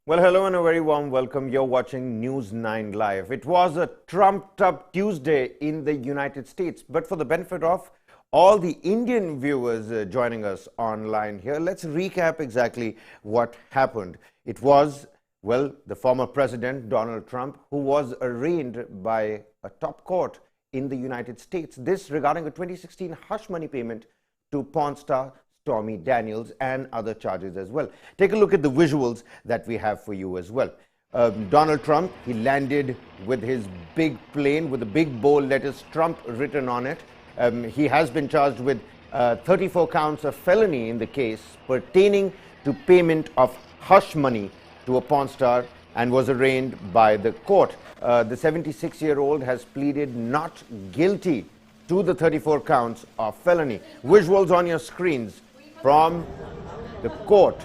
Well, hello and a very warm welcome. You're watching News 9 Live. It was a trumped-up Tuesday in the United States, but for the benefit of all the Indian viewers joining us online here, let's recap exactly what happened. It was, well, the former president, Donald Trump, who was arraigned by a top court in the United States. This regarding a 2016 hush money payment to porn star Stormy Daniels and other charges as well. Take a look at the visuals that we have for you as well. Donald Trump, he landed with his big plane with the big bold letters Trump written on it. He has been charged with 34 counts of felony in the case pertaining to payment of hush money to a porn star and was arraigned by the court. The 76-year-old has pleaded not guilty to the 34 counts of felony. Visuals on your screens from the court.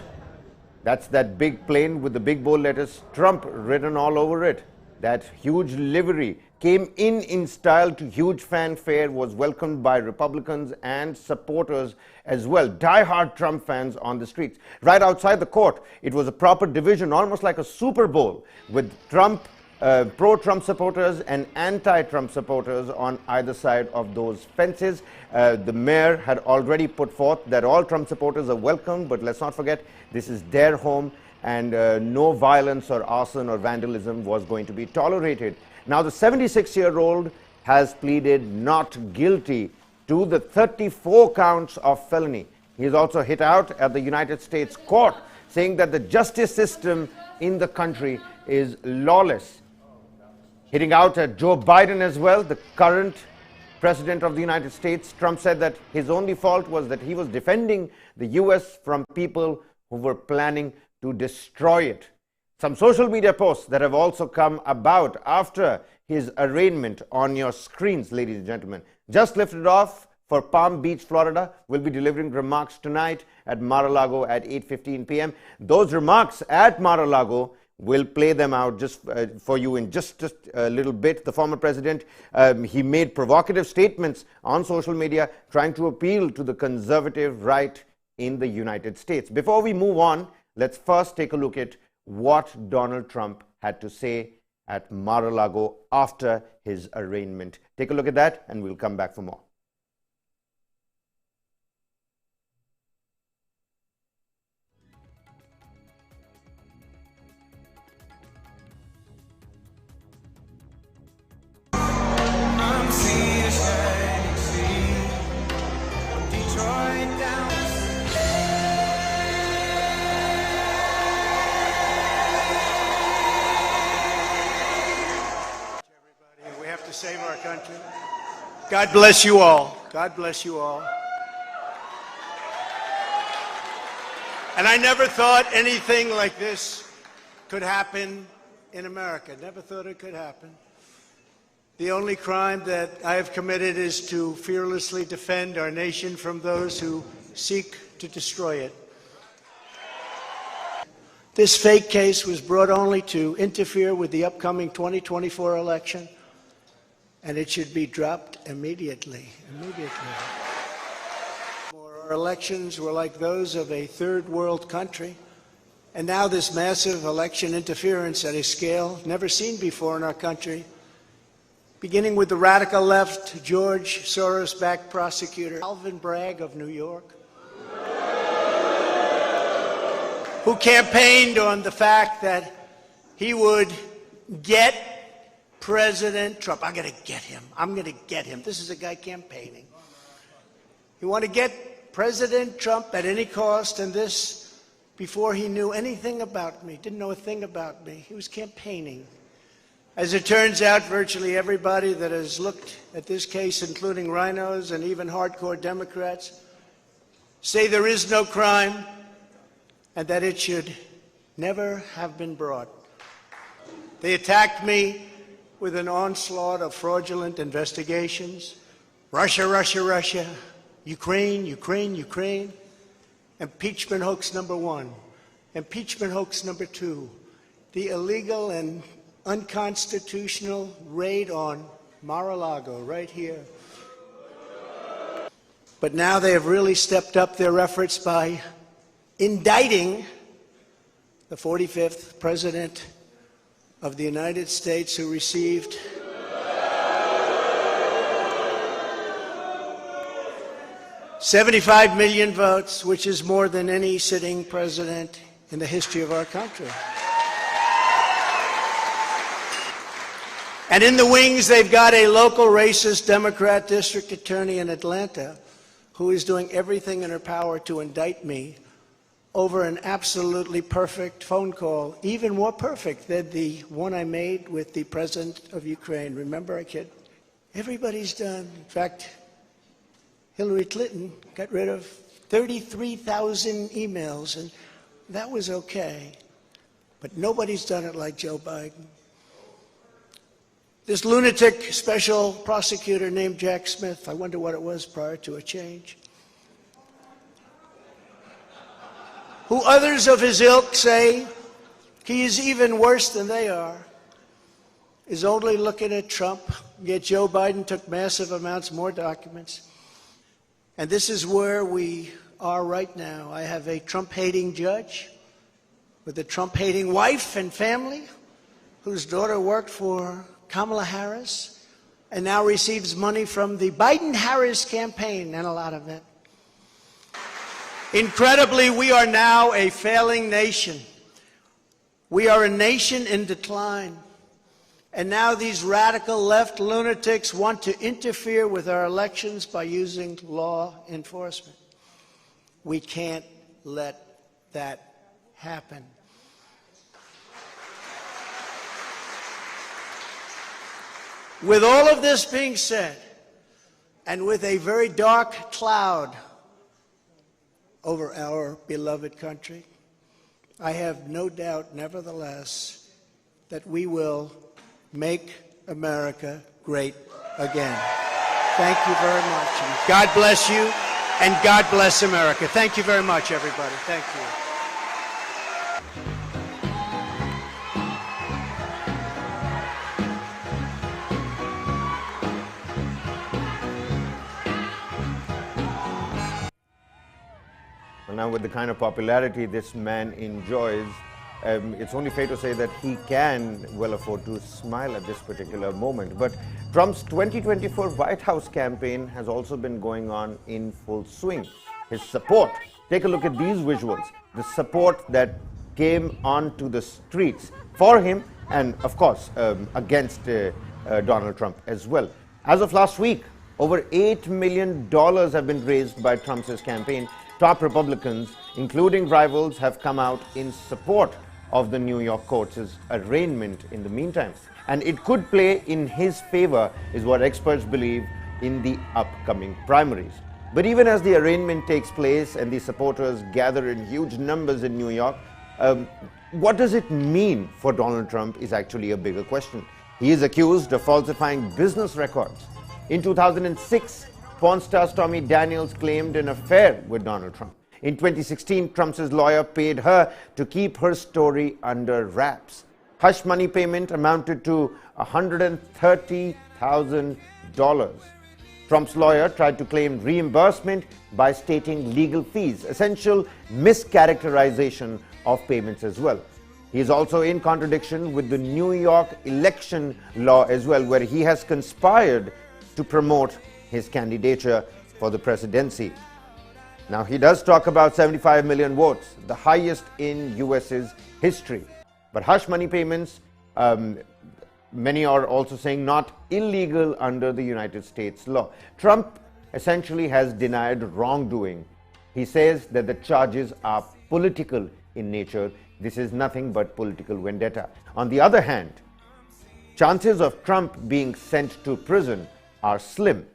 That's that big plane with the big bold letters Trump written all over it. That huge livery came in style to huge fanfare, was welcomed by Republicans and supporters as well. Die-hard Trump fans on the streets. Right outside the court, it was a proper division, almost like a Super Bowl, with pro-Trump supporters and anti-Trump supporters on either side of those fences. The mayor had already put forth that all Trump supporters are welcome, but let's not forget this is their home and no violence or arson or vandalism was going to be tolerated. Now the 76-year-old has pleaded not guilty to the 34 counts of felony. He is also hit out at the United States court, saying that the justice system in the country is lawless. Hitting out at Joe Biden as well, the current president of the United States. Trump said that his only fault was that he was defending the US from people who were planning to destroy it. Some social media posts that have also come about after his arraignment on your screens, ladies and gentlemen. Just lifted off for Palm Beach, Florida. We'll be delivering remarks tonight at Mar-a-Lago at 8:15 p.m. Those remarks at Mar-a-Lago, we'll play them out just for you in just a little bit. The former president, he made provocative statements on social media trying to appeal to the conservative right in the United States. Before we move on, let's first take a look at what Donald Trump had to say at Mar-a-Lago after his arraignment. Take a look at that and we'll come back for more. Save our country. God bless you all. God bless you all. And I never thought anything like this could happen in America. Never thought it could happen. The only crime that I have committed is to fearlessly defend our nation from those who seek to destroy it. This fake case was brought only to interfere with the upcoming 2024 election. And it should be dropped immediately. Our elections were like those of a third world country. And now this massive election interference at a scale never seen before in our country, beginning with the radical left, George Soros-backed prosecutor Alvin Bragg of New York, who campaigned on the fact that he would get President Trump. I'm going to get him. I'm going to get him. This is a guy campaigning. He wanted to get President Trump at any cost, and this before he knew anything about me, didn't know a thing about me. He was campaigning. As it turns out, virtually everybody that has looked at this case, including rhinos and even hardcore Democrats, say there is no crime and that it should never have been brought. They attacked me with an onslaught of fraudulent investigations. Russia, Russia, Russia. Ukraine, Ukraine, Ukraine. Impeachment hoax number 1. Impeachment hoax number 2. The illegal and unconstitutional raid on Mar-a-Lago, right here. But now they have really stepped up their efforts by indicting the 45th President of the United States who received $75 million votes, which is more than any sitting president in the history of our country. And in the wings, they've got a local racist Democrat district attorney in Atlanta who is doing everything in her power to indict me over an absolutely perfect phone call, even more perfect than the one I made with the president of Ukraine. Remember, everybody's done. In fact, Hillary Clinton got rid of 33,000 emails, and that was okay. But nobody's done it like Joe Biden. This lunatic special prosecutor named Jack Smith, I wonder what it was prior to a change, who others of his ilk say he is even worse than they are, is only looking at Trump, yet Joe Biden took massive amounts more documents. And this is where we are right now. I have a Trump-hating judge with a Trump-hating wife and family whose daughter worked for Kamala Harris and now receives money from the Biden-Harris campaign, and a lot of it. Incredibly, we are now a failing nation. We are a nation in decline. And now these radical left lunatics want to interfere with our elections by using law enforcement. We can't let that happen. With all of this being said, and with a very dark cloud over our beloved country, I have no doubt, nevertheless, that we will make America great again. Thank you very much. And God bless you, and God bless America. Thank you very much, everybody. Thank you. Well, now with the kind of popularity this man enjoys, it's only fair to say that he can well afford to smile at this particular moment. But Trump's 2024 White House campaign has also been going on in full swing. His support, take a look at these visuals, the support that came onto the streets for him and, of course, against Donald Trump as well. As of last week, over $8 million have been raised by Trump's campaign. Top Republicans, including rivals, have come out in support of the New York court's arraignment in the meantime. And it could play in his favor, is what experts believe, in the upcoming primaries. But even as the arraignment takes place and the supporters gather in huge numbers in New York, what does it mean for Donald Trump is actually a bigger question. He is accused of falsifying business records. In 2006, porn star Stormy Daniels claimed an affair with Donald Trump. In 2016, Trump's lawyer paid her to keep her story under wraps. Hush money payment amounted to $130,000. Trump's lawyer tried to claim reimbursement by stating legal fees, essential mischaracterization of payments as well. He is also in contradiction with the New York election law as well, where he has conspired to promote his candidature for the presidency. Now, he does talk about 75 million votes, the highest in US's history. But hush money payments, many are also saying not illegal under the United States law. Trump essentially has denied wrongdoing. He says that the charges are political in nature. This is nothing but political vendetta. On the other hand, chances of Trump being sent to prison are slim.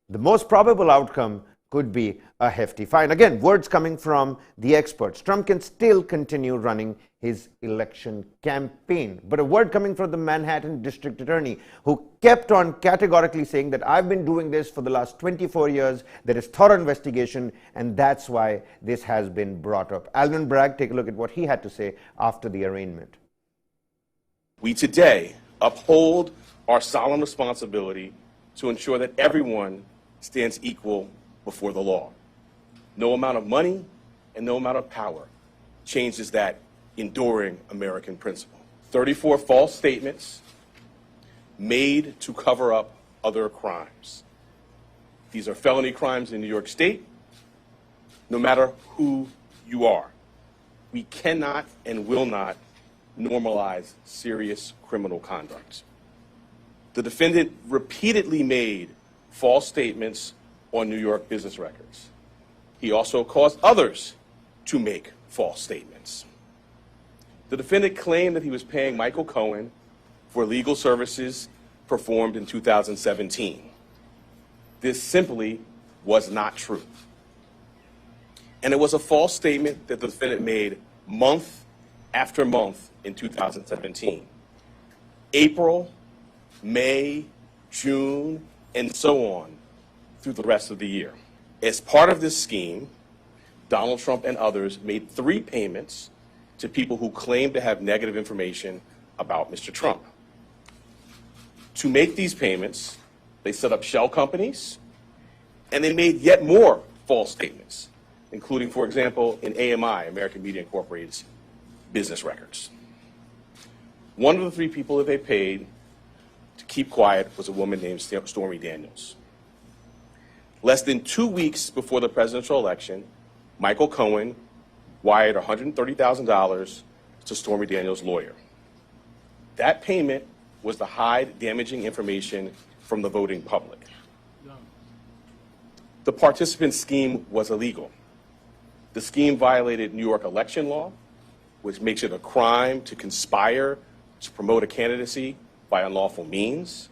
The most probable outcome could be a hefty fine. Again, words coming from the experts. Trump can still continue running his election campaign. But a word coming from the Manhattan District Attorney, who kept on categorically saying that I've been doing this for the last 24 years, there is thorough investigation, and that's why this has been brought up. Alvin Bragg, take a look at what he had to say after the arraignment. We today uphold our solemn responsibility to ensure that everyone stands equal before the law. No amount of money and no amount of power changes that enduring American principle. 34 false statements made to cover up other crimes. These are felony crimes in New York State, no matter who you are. We cannot and will not normalize serious criminal conduct. The defendant repeatedly made false statements on New York business records. He also caused others to make false statements. The defendant claimed that he was paying Michael Cohen for legal services performed in 2017. This simply was not true. And it was a false statement that the defendant made month after month in 2017. April, May, June, and so on through the rest of the year. As part of this scheme, Donald Trump and others made 3 payments to people who claimed to have negative information about Mr. Trump. To make these payments, they set up shell companies, and they made yet more false statements, including, for example, in AMI, American Media Incorporated's business records. One of the 3 people that they paid to keep quiet was a woman named Stormy Daniels. Less than 2 weeks before the presidential election, Michael Cohen wired $130,000 to Stormy Daniels' lawyer. That payment was to hide damaging information from the voting public. The participant scheme was illegal. The scheme violated New York election law, which makes it a crime to conspire to promote a candidacy by unlawful means.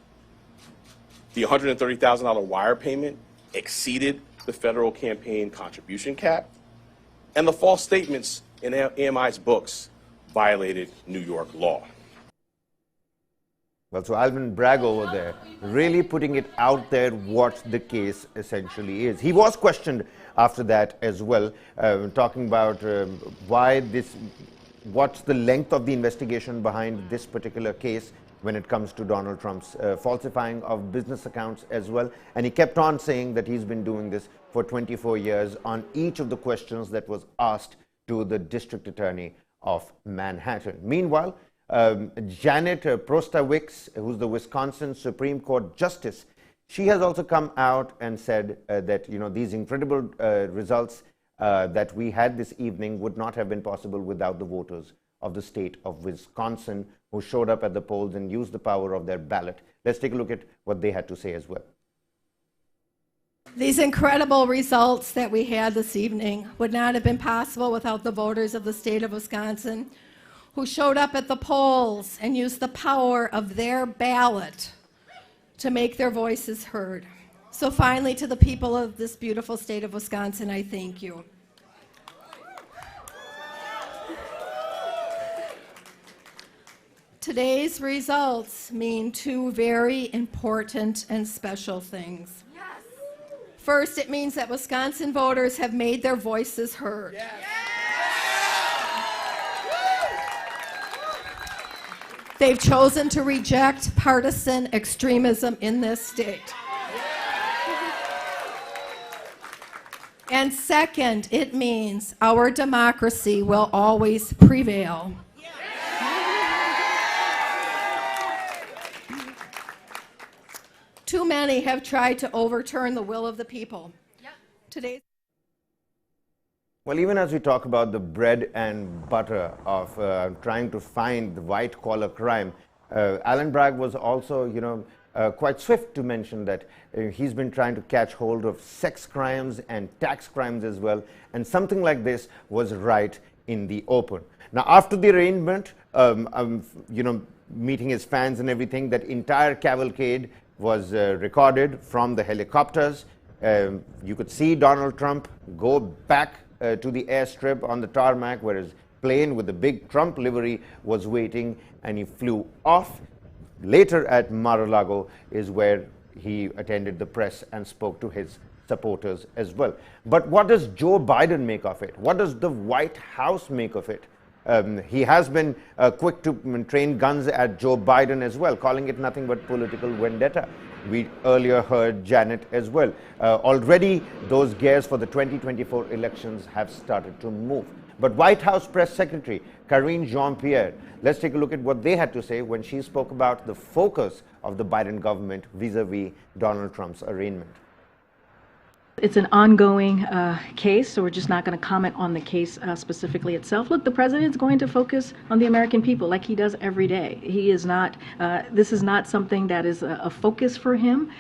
The $130,000 wire payment exceeded the federal campaign contribution cap, and the false statements in AMI's books violated New York law. Well, so Alvin Bragg over there really putting it out there what the case essentially is. He was questioned after that as well, talking about what's the length of the investigation behind this particular case when it comes to Donald Trump's falsifying of business accounts as well. And he kept on saying that he's been doing this for 24 years on each of the questions that was asked to the district attorney of Manhattan. Meanwhile, Janet Prostowicz, who's the Wisconsin Supreme Court Justice, she has also come out and said that these incredible results that we had this evening would not have been possible without the voters of the state of Wisconsin who showed up at the polls and used the power of their ballot. Let's take a look at what they had to say as well. These incredible results that we had this evening would not have been possible without the voters of the state of Wisconsin who showed up at the polls and used the power of their ballot to make their voices heard. So finally, to the people of this beautiful state of Wisconsin, I thank you. Today's results mean 2 very important and special things. First, it means that Wisconsin voters have made their voices heard. They've chosen to reject partisan extremism in this state. And second, it means our democracy will always prevail. Too many have tried to overturn the will of the people. Today. Well, even as we talk about the bread and butter of trying to find the white-collar crime, Alvin Bragg was also, quite swift to mention that he's been trying to catch hold of sex crimes and tax crimes as well, and something like this was right in the open. Now, after the arraignment, meeting his fans and everything, that entire cavalcade was recorded from the helicopters. You could see Donald Trump go back to the airstrip on the tarmac where his plane with the big Trump livery was waiting, and he flew off. Later at Mar-a-Lago is where he attended the press and spoke to his supporters as well. But what does Joe Biden make of it? What does the White House make of it? He has been quick to train guns at Joe Biden as well, calling it nothing but political vendetta. We earlier heard Janet as well. Already those gears for the 2024 elections have started to move. But White House Press Secretary Karine Jean-Pierre, let's take a look at what they had to say when she spoke about the focus of the Biden government vis-a-vis Donald Trump's arraignment. It's an ongoing case, so we're just not going to comment on the case specifically itself. Look, the president's going to focus on the American people like he does every day. He is not, this is not something that is a focus for him.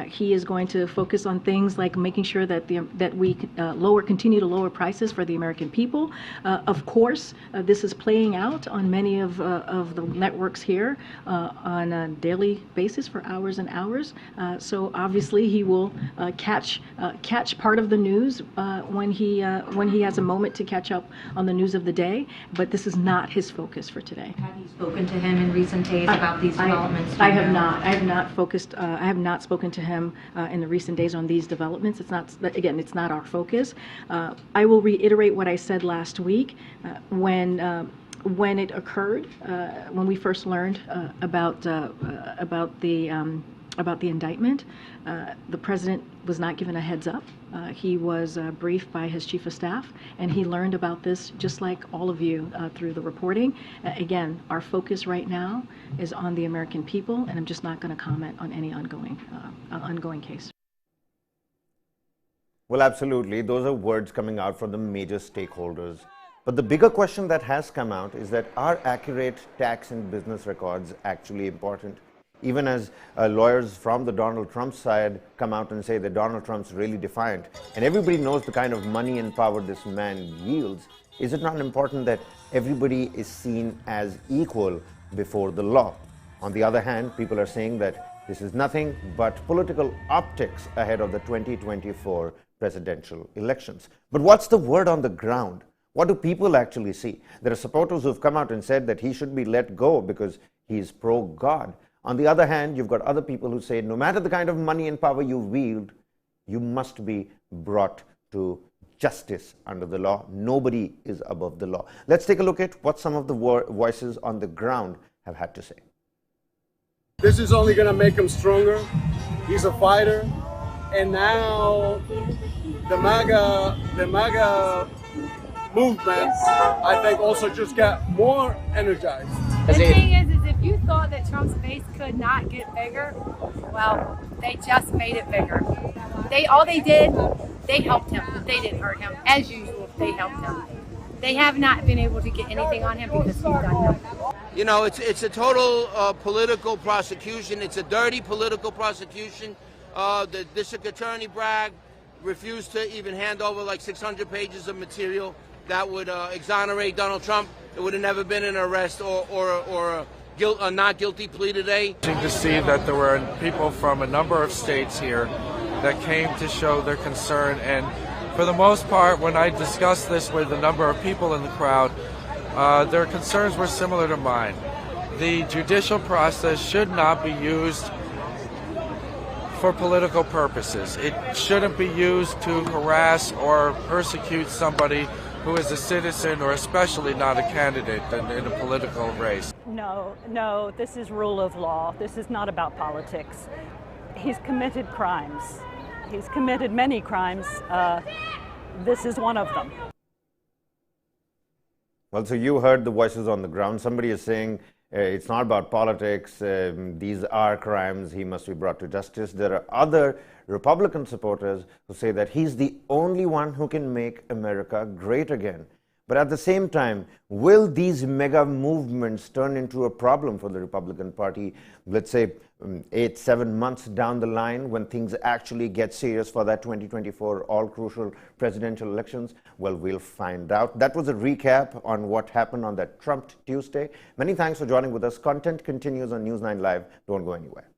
He is going to focus on things like making sure that we continue to lower prices for the American people. Of course, this is playing out on many of the networks here on a daily basis for hours and hours. So obviously he will catch part of the news when he has a moment to catch up on the news of the day, but this is not his focus for today. Have you spoken to him in recent days about these developments? I have not. I have not spoken to him in the recent days on these developments. It's not, again, it's not our focus. I will reiterate what I said last week when it occurred, when we first learned about the indictment. The president was not given a heads up. He was briefed by his chief of staff, and he learned about this just like all of you through the reporting. Again, our focus right now is on the American people, and I'm just not going to comment on any ongoing case. Well, absolutely. Those are words coming out from the major stakeholders. But the bigger question that has come out is that are accurate tax and business records actually important? Even as lawyers from the Donald Trump side come out and say that Donald Trump's really defiant, and everybody knows the kind of money and power this man yields, is it not important that everybody is seen as equal before the law? On the other hand, people are saying that this is nothing but political optics ahead of the 2024 presidential elections. But what's the word on the ground? What do people actually see? There are supporters who've come out and said that he should be let go because he's pro-God. On the other hand, you've got other people who say no matter the kind of money and power you wield, you must be brought to justice under the law. Nobody is above the law. Let's take a look at what some of the voices on the ground have had to say. This is only going to make him stronger. He's a fighter. And now the MAGA movement, I think, also just got more energized. The thing is if you thought that Trump's base could not get bigger, well, they just made it bigger. All they did, they helped him. They didn't hurt him. As usual, they helped him. They have not been able to get anything on him because he's done nothing. You know, it's a total political prosecution. It's a dirty political prosecution. The district attorney Bragg refused to even hand over like 600 pages of material that would exonerate Donald Trump. It would have never been an arrest or a not guilty plea today. To see that there were people from a number of states here that came to show their concern, and for the most part, when I discussed this with a number of people in the crowd, their concerns were similar to mine. The judicial process should not be used for political purposes. It shouldn't be used to harass or persecute somebody who is a citizen or especially not a candidate in a political race. No, this is rule of law. This is not about politics. He's committed crimes. He's committed many crimes. This is one of them. Well, so you heard the voices on the ground. Somebody is saying it's not about politics. These are crimes. He must be brought to justice. There are other Republican supporters who say that he's the only one who can make America great again. But at the same time, will these mega movements turn into a problem for the Republican Party, let's say 8-7 months down the line when things actually get serious for that 2024 all-crucial presidential elections? Well, we'll find out. That was a recap on what happened on that Trump Tuesday. Many thanks for joining with us. Content continues on News 9 Live. Don't go anywhere.